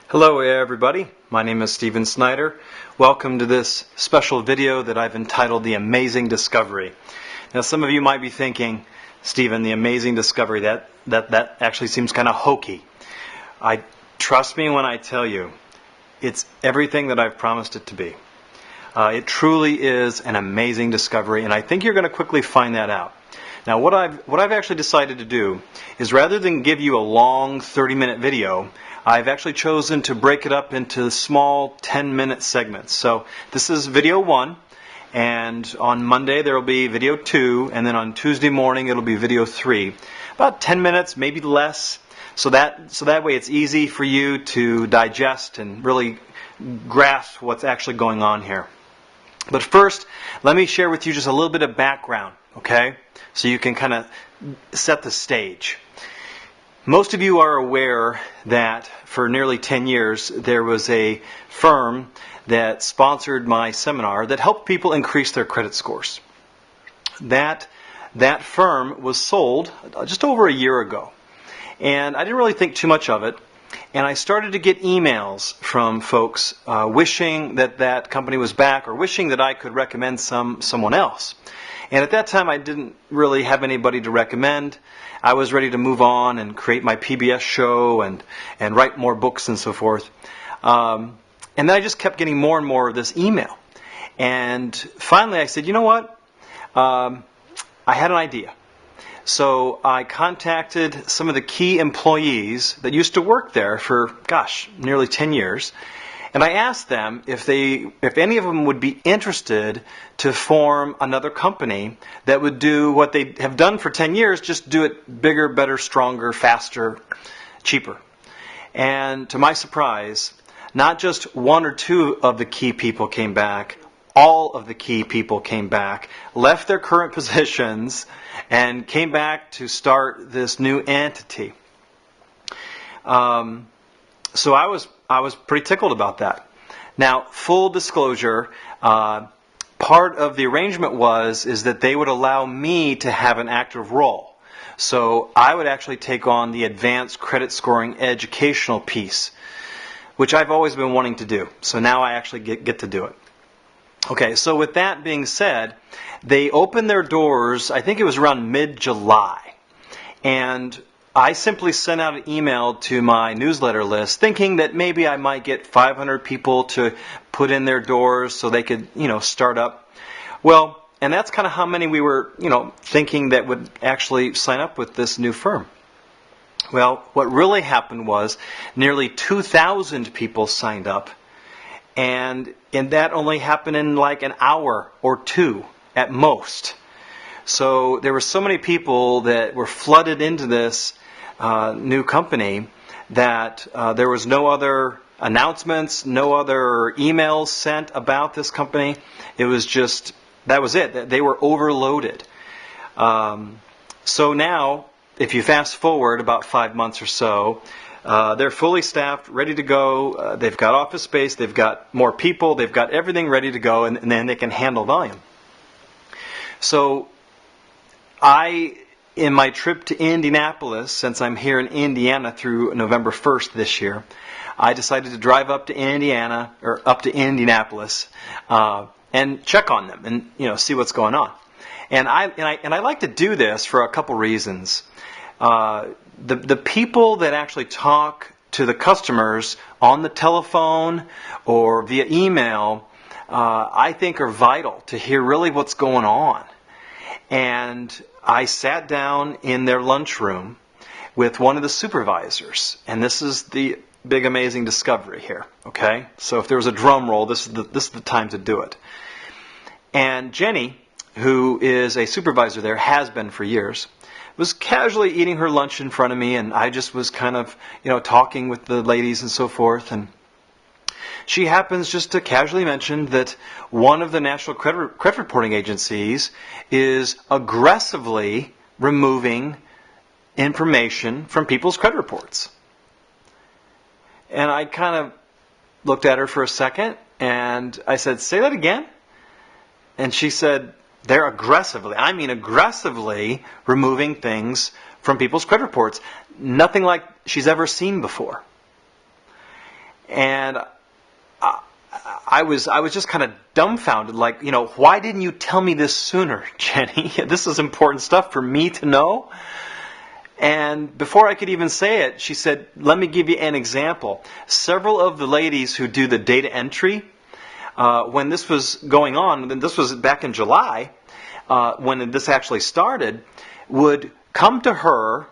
Hello everybody, my name is Steven Snyder. Welcome to this special video that I've entitled The Amazing Discovery. Now some of you might be thinking, Steven, The Amazing Discovery, that actually seems kind of hokey. Trust me when I tell you, it's everything that I've promised it to be. It truly is an amazing discovery, and I think you're going to quickly find that out. Now what I've actually decided to do is, rather than give you a long 30-minute video, I've actually chosen to break it up into small 10-minute segments. So this is video 1, and on Monday there will be video 2, and then on Tuesday morning it'll be video 3. About 10 minutes, maybe less, so that way it's easy for you to digest and really grasp what's actually going on here. But first, let me share with you just a little bit of background, okay? So you can kind of set the stage. Most of you are aware that for nearly 10 years there was a firm that sponsored my seminar that helped people increase their credit scores. That firm was sold just over a year ago. And I didn't really think too much of it. And I started to get emails from folks wishing that company was back, or wishing that I could recommend someone else. And at that time I didn't really have anybody to recommend. I was ready to move on and create my PBS show and write more books and so forth. And then I just kept getting more and more of this email. And finally I said, you know what? I had an idea. So I contacted some of the key employees that used to work there for, nearly 10 years. And I asked them if any of them would be interested to form another company that would do what they have done for 10 years, just do it bigger, better, stronger, faster, cheaper. And to my surprise, not just one or two of the key people came back, all of the key people came back, left their current positions, and came back to start this new entity. So I was pretty tickled about that. Now, full disclosure, part of the arrangement is that they would allow me to have an active role. So I would actually take on the advanced credit scoring educational piece, which I've always been wanting to do. So now I actually get to do it. Okay, so with that being said, they opened their doors, I think it was around mid-July. And I simply sent out an email to my newsletter list thinking that maybe I might get 500 people to put in their doors so they could, start up. Well, and that's kind of how many we were, thinking that would actually sign up with this new firm. Well, what really happened was nearly 2,000 people signed up. And that only happened in like an hour or two at most. So there were so many people that were flooded into this new company that there was no other announcements, no other emails sent about this company. It was just, that was it. They were overloaded. So now, if you fast forward about 5 months or so, they're fully staffed, ready to go. They've got office space. They've got more people. They've got everything ready to go, and then they can handle volume. So in my trip to Indianapolis, since I'm here in Indiana through November 1st this year, I decided to drive up to Indianapolis, and check on them and see what's going on. And I like to do this for a couple reasons. The people that actually talk to the customers on the telephone or via email, I think are vital to hear really what's going on. And I sat down in their lunchroom with one of the supervisors, and this is the big amazing discovery here. Okay, so if there was a drum roll, this is the time to do it. And Jenny, who is a supervisor there, has been for years, was casually eating her lunch in front of me, and I just was kind of, talking with the ladies and so forth. And she happens just to casually mention that one of the national credit reporting agencies is aggressively removing information from people's credit reports. And I kind of looked at her for a second, and I said, "Say that again?" And she said, they're aggressively removing things from people's credit reports. Nothing like she's ever seen before. And I was just kind of dumbfounded, like, why didn't you tell me this sooner, Jenny? This is important stuff for me to know. And before I could even say it, she said, let me give you an example. Several of the ladies who do the data entry, when this was going on, and this was back in July, when this actually started, would come to her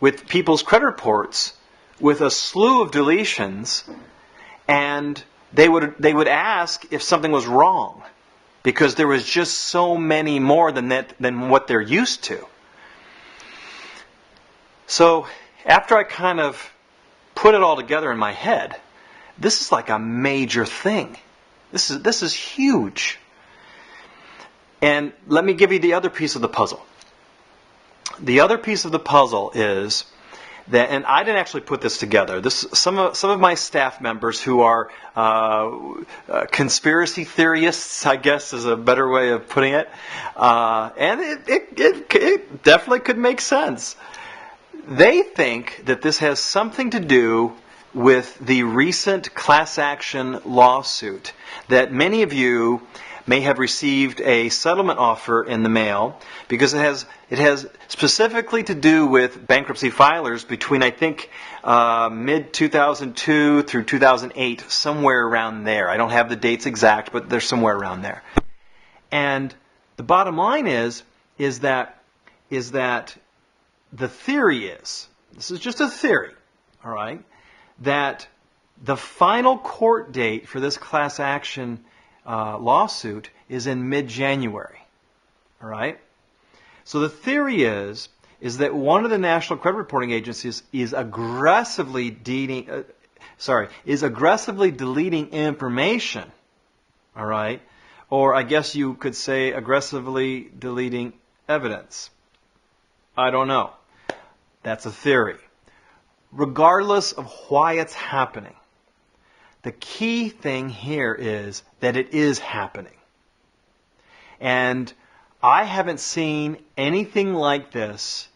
with people's credit reports with a slew of deletions, and they would ask if something was wrong, because there was just so many more than what they're used to. So after I kind of put it all together in my head, this is like a major thing. This is huge. And let me give you the other piece of the puzzle. The other piece of the puzzle is that, and I didn't actually put this together. Some of my staff members who are conspiracy theorists, I guess is a better way of putting it, and it definitely could make sense. They think that this has something to do with the recent class action lawsuit, that many of you may have received a settlement offer in the mail, because it has specifically to do with bankruptcy filers between, I think, mid-2002 through 2008, somewhere around there. I don't have the dates exact, but they're somewhere around there. And the bottom line is that the theory is, this is just a theory, all right, that the final court date for this class action lawsuit is in mid-January, all right? So the theory is that one of the national credit reporting agencies is aggressively deleting information, all right? Or I guess you could say aggressively deleting evidence. I don't know. That's a theory. Regardless of why it's happening, the key thing here is that it is happening. And I haven't seen anything like this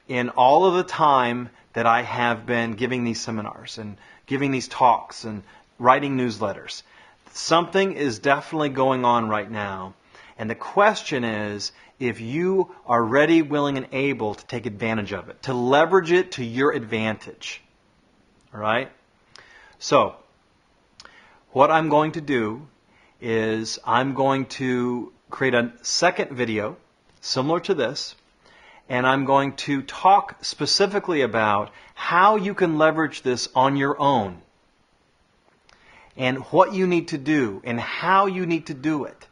in all of the time that I have been giving these seminars and giving these talks and writing newsletters. Something is definitely going on right now. And the question is, if you are ready, willing, and able to take advantage of it, to leverage it to your advantage. All right? So, what I'm going to do is I'm going to create a second video similar to this, and I'm going to talk specifically about how you can leverage this on your own, and what you need to do, and how you need to do it.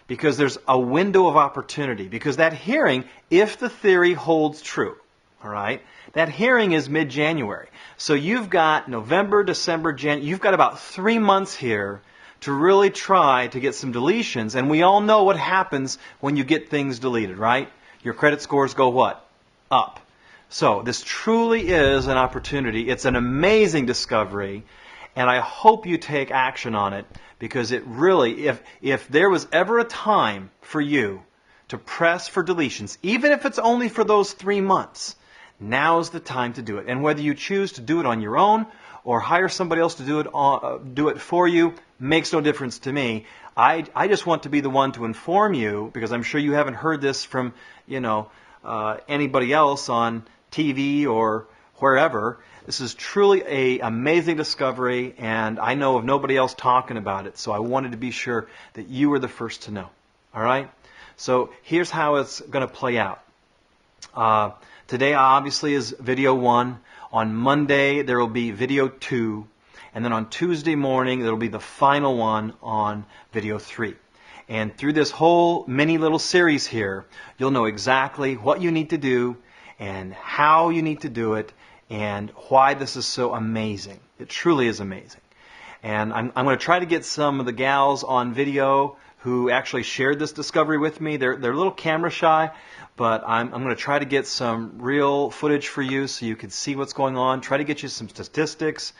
Because there's a window of opportunity. Because that hearing, if the theory holds true, all right, that hearing is mid-January. So you've got November, December, January. You've got about 3 months here to really try to get some deletions. And we all know what happens when you get things deleted, right? Your credit scores go what? Up. So this truly is an opportunity. It's an amazing discovery. And I hope you take action on it, because it really, if there was ever a time for you to press for deletions, even if it's only for those 3 months, now's the time to do it. And whether you choose to do it on your own or hire somebody else to do it for you, makes no difference to me. I just want to be the one to inform you, because I'm sure you haven't heard this from anybody else on TV or wherever. This is truly an amazing discovery, and I know of nobody else talking about it, so I wanted to be sure that you were the first to know. All right? So here's how it's going to play out. Today obviously is video 1. On Monday there will be video 2. And then on Tuesday morning there will be the final one on video 3. And through this whole mini little series here, you'll know exactly what you need to do and how you need to do it, and why this is so amazing. It truly is amazing. And I'm going to try to get some of the gals on video who actually shared this discovery with me. They're a little camera shy, but I'm going to try to get some real footage for you so you can see what's going on, try to get you some statistics,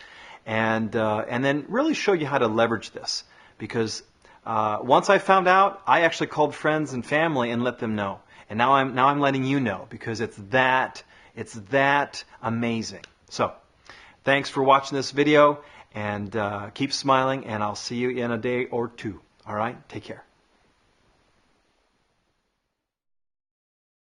and then really show you how to leverage this. Because once I found out, I actually called friends and family and let them know. And now I'm letting you know, because it's that amazing. So, Thanks for watching this video, and keep smiling, and I'll see you in a day or two. All right? Take care.